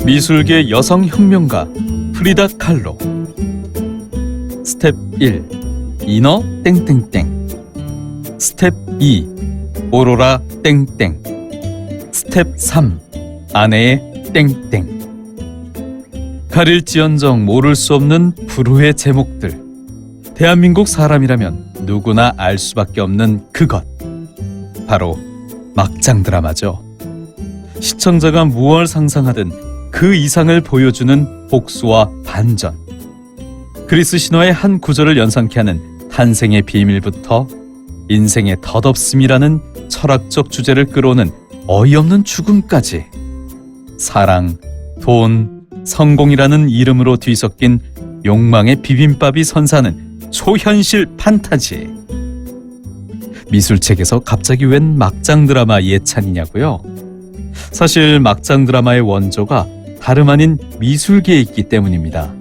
미술계 여성 혁명가 프리다 칼로. 스텝 1. 이너 땡땡땡. 스텝 2. 오로라 땡땡. 스텝 3. 아내의 땡땡. 가릴지언정 모를 수 없는 불후의 제목들. 대한민국 사람이라면 누구나 알 수밖에 없는 그것. 바로 막장 드라마죠. 시청자가 무얼 상상하든 그 이상을 보여주는 복수와 반전. 그리스 신화의 한 구절을 연상케 하는 탄생의 비밀부터 인생의 덧없음이라는 철학적 주제를 끌어오는 어이없는 죽음까지, 사랑, 돈, 성공이라는 이름으로 뒤섞인 욕망의 비빔밥이 선사하는 초현실 판타지. 미술책에서 갑자기 웬 막장 드라마 예찬이냐고요? 사실 막장 드라마의 원조가 다름 아닌 미술계에 있기 때문입니다.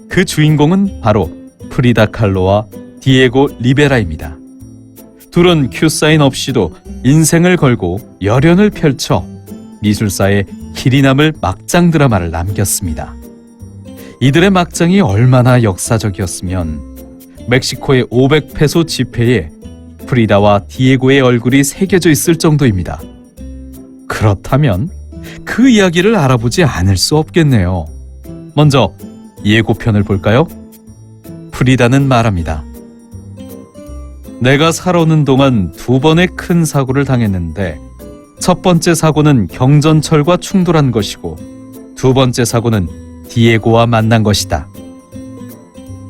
그 주인공은 바로 프리다 칼로와 디에고 리베라입니다. 둘은 큐사인 없이도 인생을 걸고 열연을 펼쳐 미술사에 길이 남을 막장 드라마를 남겼습니다. 이들의 막장이 얼마나 역사적이었으면 멕시코의 500페소 지폐에 프리다와 디에고의 얼굴이 새겨져 있을 정도입니다. 그렇다면 그 이야기를 알아보지 않을 수 없겠네요. 먼저 예고편을 볼까요? 프리다는 말합니다. 내가 살아오는 동안 2번의 큰 사고를 당했는데, 첫 번째 사고는 경전철과 충돌한 것이고, 2번째 사고는 디에고와 만난 것이다.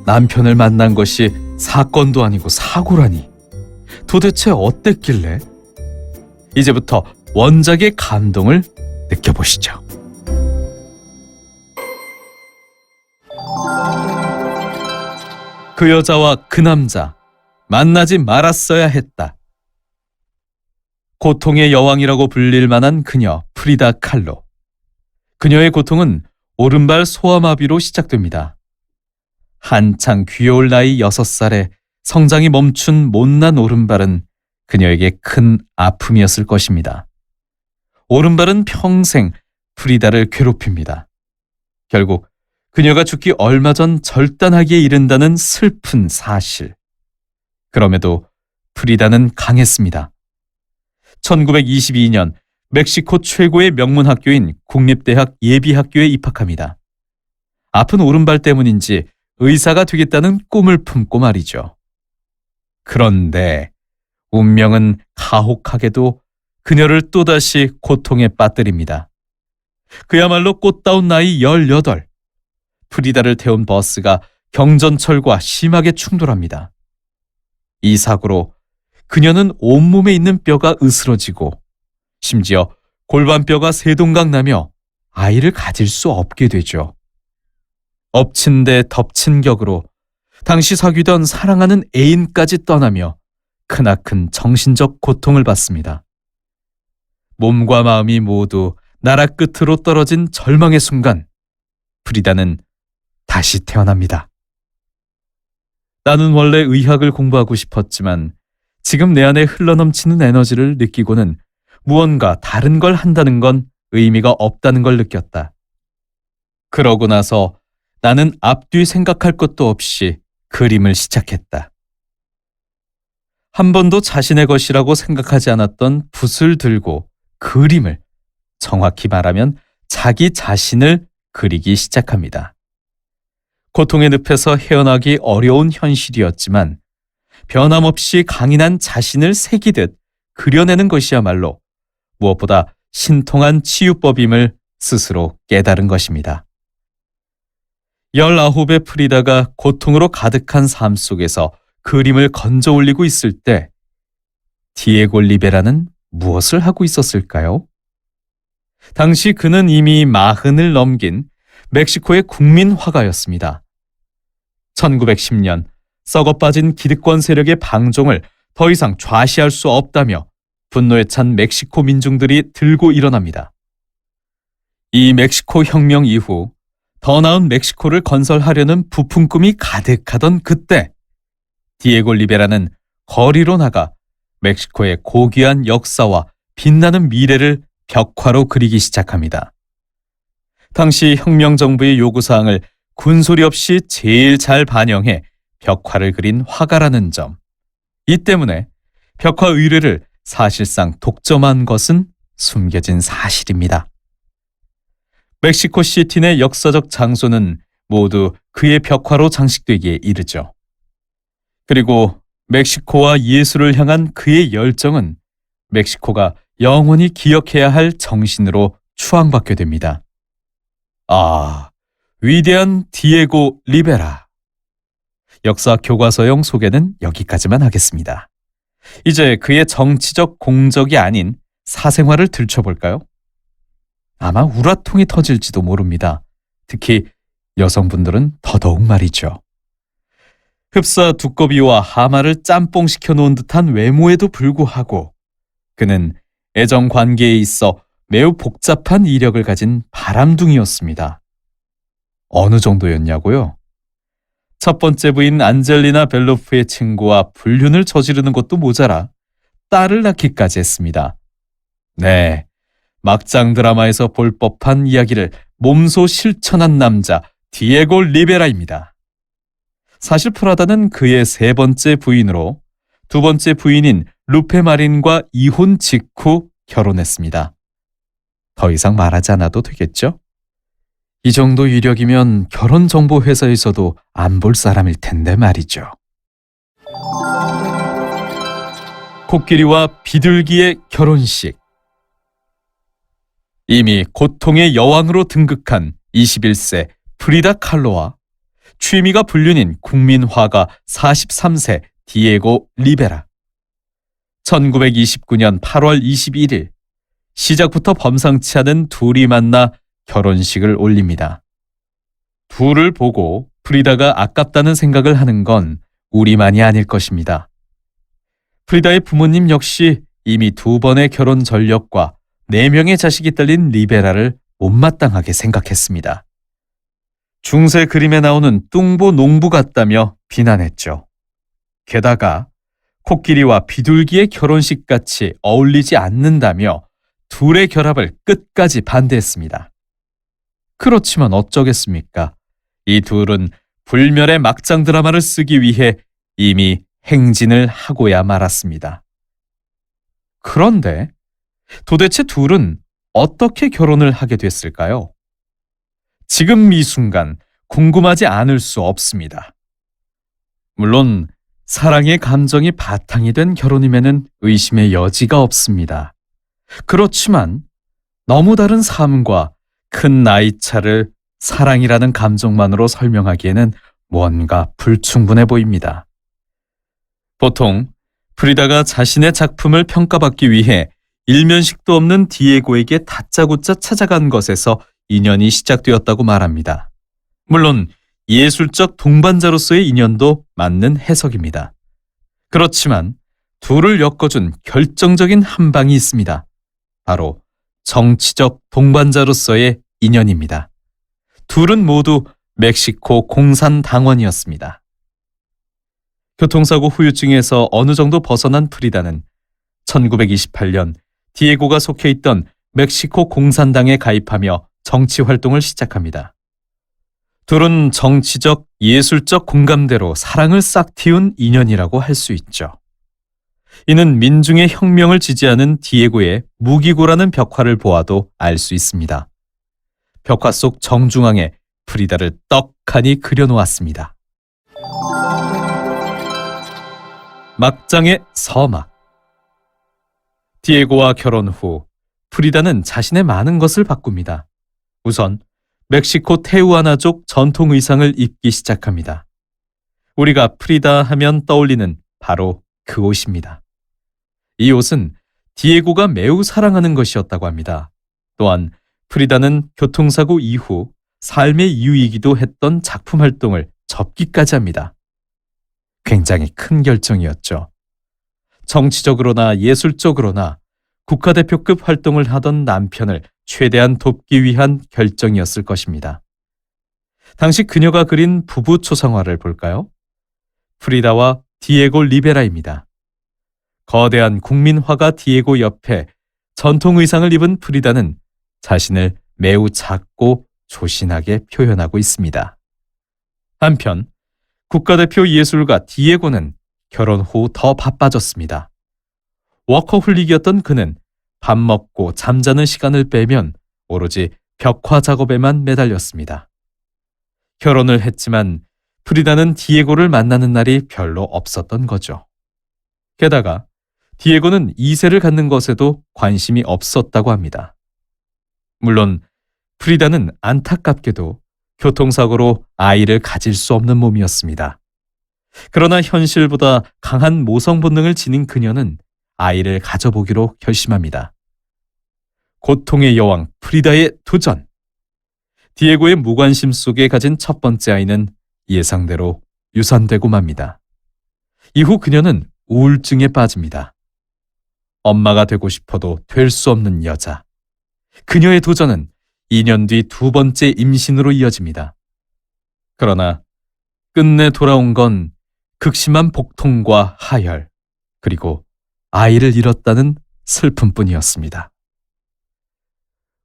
남편을 만난 것이 사건도 아니고 사고라니. 도대체 어땠길래? 이제부터 원작의 감동을 느껴보시죠. 그 여자와 그 남자, 만나지 말았어야 했다. 고통의 여왕이라고 불릴 만한 그녀 프리다 칼로. 그녀의 고통은 오른발 소아마비로 시작됩니다. 한창 귀여울 나이 6살에 성장이 멈춘 못난 오른발은 그녀에게 큰 아픔이었을 것입니다. 오른발은 평생 프리다를 괴롭힙니다. 결국 그녀가 죽기 얼마 전 절단하기에 이른다는 슬픈 사실. 그럼에도 프리다는 강했습니다. 1922년 멕시코 최고의 명문 학교인 국립대학 예비학교에 입학합니다. 아픈 오른발 때문인지 의사가 되겠다는 꿈을 품고 말이죠. 그런데 운명은 가혹하게도 그녀를 또다시 고통에 빠뜨립니다. 그야말로 꽃다운 나이 18. 프리다를 태운 버스가 경전철과 심하게 충돌합니다. 이 사고로 그녀는 온몸에 있는 뼈가 으스러지고 심지어 골반뼈가 세동강 나며 아이를 가질 수 없게 되죠. 엎친 데 덮친 격으로 당시 사귀던 사랑하는 애인까지 떠나며 크나큰 정신적 고통을 받습니다. 몸과 마음이 모두 나라 끝으로 떨어진 절망의 순간, 프리다는 다시 태어납니다. 나는 원래 의학을 공부하고 싶었지만 지금 내 안에 흘러넘치는 에너지를 느끼고는 무언가 다른 걸 한다는 건 의미가 없다는 걸 느꼈다. 그러고 나서 나는 앞뒤 생각할 것도 없이 그림을 시작했다. 한 번도 자신의 것이라고 생각하지 않았던 붓을 들고 그림을, 정확히 말하면 자기 자신을 그리기 시작합니다. 고통의 늪에서 헤어나기 어려운 현실이었지만 변함없이 강인한 자신을 새기듯 그려내는 것이야말로 무엇보다 신통한 치유법임을 스스로 깨달은 것입니다. 19의 프리다가 고통으로 가득한 삶 속에서 그림을 건져 올리고 있을 때 디에고 리베라는 무엇을 하고 있었을까요? 당시 그는 이미 40을 넘긴 멕시코의 국민 화가였습니다. 1910년 썩어빠진 기득권 세력의 방종을 더 이상 좌시할 수 없다며 분노에 찬 멕시코 민중들이 들고 일어납니다. 이 멕시코 혁명 이후 더 나은 멕시코를 건설하려는 부푼 꿈이 가득하던 그때, 디에고 리베라는 거리로 나가 멕시코의 고귀한 역사와 빛나는 미래를 벽화로 그리기 시작합니다. 당시 혁명정부의 요구사항을 군소리 없이 제일 잘 반영해 벽화를 그린 화가라는 점. 이 때문에 벽화 의뢰를 사실상 독점한 것은 숨겨진 사실입니다. 멕시코 시티 내 역사적 장소는 모두 그의 벽화로 장식되기에 이르죠. 그리고 멕시코와 예술을 향한 그의 열정은 멕시코가 영원히 기억해야 할 정신으로 추앙받게 됩니다. 아, 위대한 디에고 리베라. 역사 교과서용 소개는 여기까지만 하겠습니다. 이제 그의 정치적 공적이 아닌 사생활을 들춰볼까요? 아마 우라통이 터질지도 모릅니다. 특히 여성분들은 더더욱 말이죠. 흡사 두꺼비와 하마를 짬뽕시켜 놓은 듯한 외모에도 불구하고 그는 애정 관계에 있어 매우 복잡한 이력을 가진 바람둥이였습니다. 어느 정도였냐고요? 첫 번째 부인 안젤리나 벨로프의 친구와 불륜을 저지르는 것도 모자라 딸을 낳기까지 했습니다. 네, 막장 드라마에서 볼 법한 이야기를 몸소 실천한 남자 디에고 리베라입니다. 사실 프라다는 그의 세 번째 부인으로 두 번째 부인인 루페 마린과 이혼 직후 결혼했습니다. 더 이상 말하지 않아도 되겠죠? 이 정도 이력이면 결혼정보회사에서도 안 볼 사람일 텐데 말이죠. 코끼리와 비둘기의 결혼식. 이미 고통의 여왕으로 등극한 21세 프리다 칼로와 취미가 불륜인 국민화가 43세 디에고 리베라. 1929년 8월 21일 시작부터 범상치 않은 둘이 만나 결혼식을 올립니다. 둘을 보고 프리다가 아깝다는 생각을 하는 건 우리만이 아닐 것입니다. 프리다의 부모님 역시 이미 두 번의 결혼 전력과 4명의 자식이 딸린 리베라를 못마땅하게 생각했습니다. 중세 그림에 나오는 뚱보 농부 같다며 비난했죠. 게다가 코끼리와 비둘기의 결혼식 같이 어울리지 않는다며 둘의 결합을 끝까지 반대했습니다. 그렇지만 어쩌겠습니까? 이 둘은 불멸의 막장 드라마를 쓰기 위해 이미 행진을 하고야 말았습니다. 그런데 도대체 둘은 어떻게 결혼을 하게 됐을까요? 지금 이 순간 궁금하지 않을 수 없습니다. 물론 사랑의 감정이 바탕이 된 결혼임에는 의심의 여지가 없습니다. 그렇지만 너무 다른 삶과 큰 나이 차를 사랑이라는 감정만으로 설명하기에는 뭔가 불충분해 보입니다. 보통 프리다가 자신의 작품을 평가받기 위해 일면식도 없는 디에고에게 다짜고짜 찾아간 것에서 인연이 시작되었다고 말합니다. 물론 예술적 동반자로서의 인연도 맞는 해석입니다. 그렇지만 둘을 엮어준 결정적인 한 방이 있습니다. 바로 정치적 동반자로서의 인연입니다. 둘은 모두 멕시코 공산당원이었습니다. 교통사고 후유증에서 어느 정도 벗어난 프리다는 1928년 디에고가 속해 있던 멕시코 공산당에 가입하며 정치 활동을 시작합니다. 둘은 정치적, 예술적 공감대로 사랑을 싹 틔운 인연이라고 할 수 있죠. 이는 민중의 혁명을 지지하는 디에고의 무기고라는 벽화를 보아도 알 수 있습니다. 벽화 속 정중앙에 프리다를 떡하니 그려놓았습니다. 막장의 서막. 디에고와 결혼 후 프리다는 자신의 많은 것을 바꿉니다. 우선 멕시코 테우아나족 전통 의상을 입기 시작합니다. 우리가 프리다 하면 떠올리는 바로 그 옷입니다. 이 옷은 디에고가 매우 사랑하는 것이었다고 합니다. 또한 프리다는 교통사고 이후 삶의 이유이기도 했던 작품 활동을 접기까지 합니다. 굉장히 큰 결정이었죠. 정치적으로나 예술적으로나 국가대표급 활동을 하던 남편을 최대한 돕기 위한 결정이었을 것입니다. 당시 그녀가 그린 부부 초상화를 볼까요? 프리다와 디에고 리베라입니다. 거대한 국민화가 디에고 옆에 전통 의상을 입은 프리다는 자신을 매우 작고 조신하게 표현하고 있습니다. 한편 국가대표 예술가 디에고는 결혼 후 더 바빠졌습니다. 워커홀릭이었던 그는 밥 먹고 잠자는 시간을 빼면 오로지 벽화 작업에만 매달렸습니다. 결혼을 했지만 프리다는 디에고를 만나는 날이 별로 없었던 거죠. 게다가 디에고는 2세를 갖는 것에도 관심이 없었다고 합니다. 물론 프리다는 안타깝게도 교통사고로 아이를 가질 수 없는 몸이었습니다. 그러나 현실보다 강한 모성 본능을 지닌 그녀는 아이를 가져보기로 결심합니다. 고통의 여왕 프리다의 도전. 디에고의 무관심 속에 가진 첫 번째 아이는 예상대로 유산되고 맙니다. 이후 그녀는 우울증에 빠집니다. 엄마가 되고 싶어도 될 수 없는 여자. 그녀의 도전은 2년 뒤 두 번째 임신으로 이어집니다. 그러나 끝내 돌아온 건 극심한 복통과 하혈, 그리고 아이를 잃었다는 슬픔뿐이었습니다.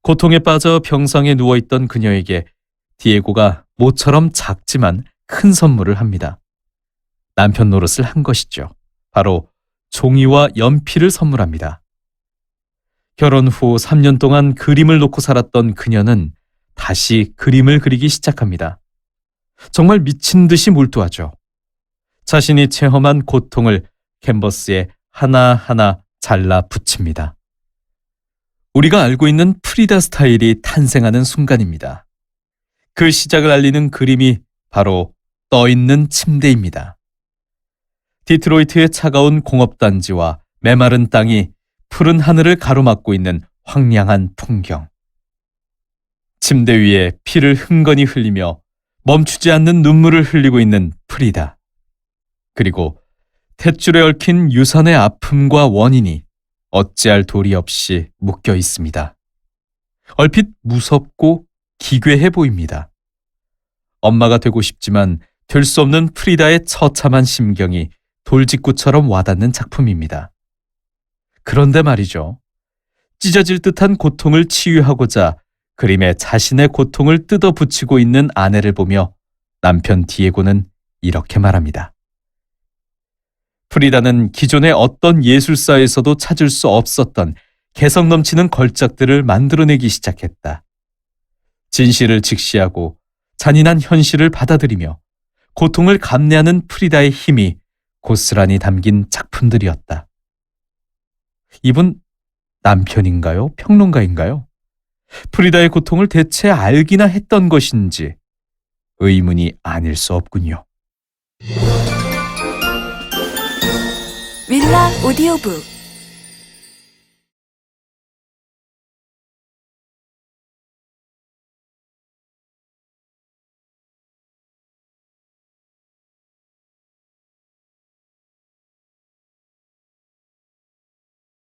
고통에 빠져 병상에 누워있던 그녀에게 디에고가 모처럼 작지만 큰 선물을 합니다. 남편 노릇을 한 것이죠. 바로 종이와 연필을 선물합니다. 결혼 후 3년 동안 그림을 놓고 살았던 그녀는 다시 그림을 그리기 시작합니다. 정말 미친 듯이 몰두하죠. 자신이 체험한 고통을 캔버스에 하나하나 잘라 붙입니다. 우리가 알고 있는 프리다 스타일이 탄생하는 순간입니다. 그 시작을 알리는 그림이 바로 떠있는 침대입니다. 디트로이트의 차가운 공업단지와 메마른 땅이 푸른 하늘을 가로막고 있는 황량한 풍경. 침대 위에 피를 흥건히 흘리며 멈추지 않는 눈물을 흘리고 있는 프리다. 그리고 탯줄에 얽힌 유산의 아픔과 원인이 어찌할 도리 없이 묶여 있습니다. 얼핏 무섭고 기괴해 보입니다. 엄마가 되고 싶지만 될 수 없는 프리다의 처참한 심경이 돌직구처럼 와닿는 작품입니다. 그런데 말이죠. 찢어질 듯한 고통을 치유하고자 그림에 자신의 고통을 뜯어 붙이고 있는 아내를 보며 남편 디에고는 이렇게 말합니다. 프리다는 기존의 어떤 예술사에서도 찾을 수 없었던 개성 넘치는 걸작들을 만들어내기 시작했다. 진실을 직시하고 잔인한 현실을 받아들이며 고통을 감내하는 프리다의 힘이 고스란히 담긴 작품들이었다. 이분 남편인가요? 평론가인가요? 프리다의 고통을 대체 알기나 했던 것인지 의문이 아닐 수 없군요. 윌라 오디오북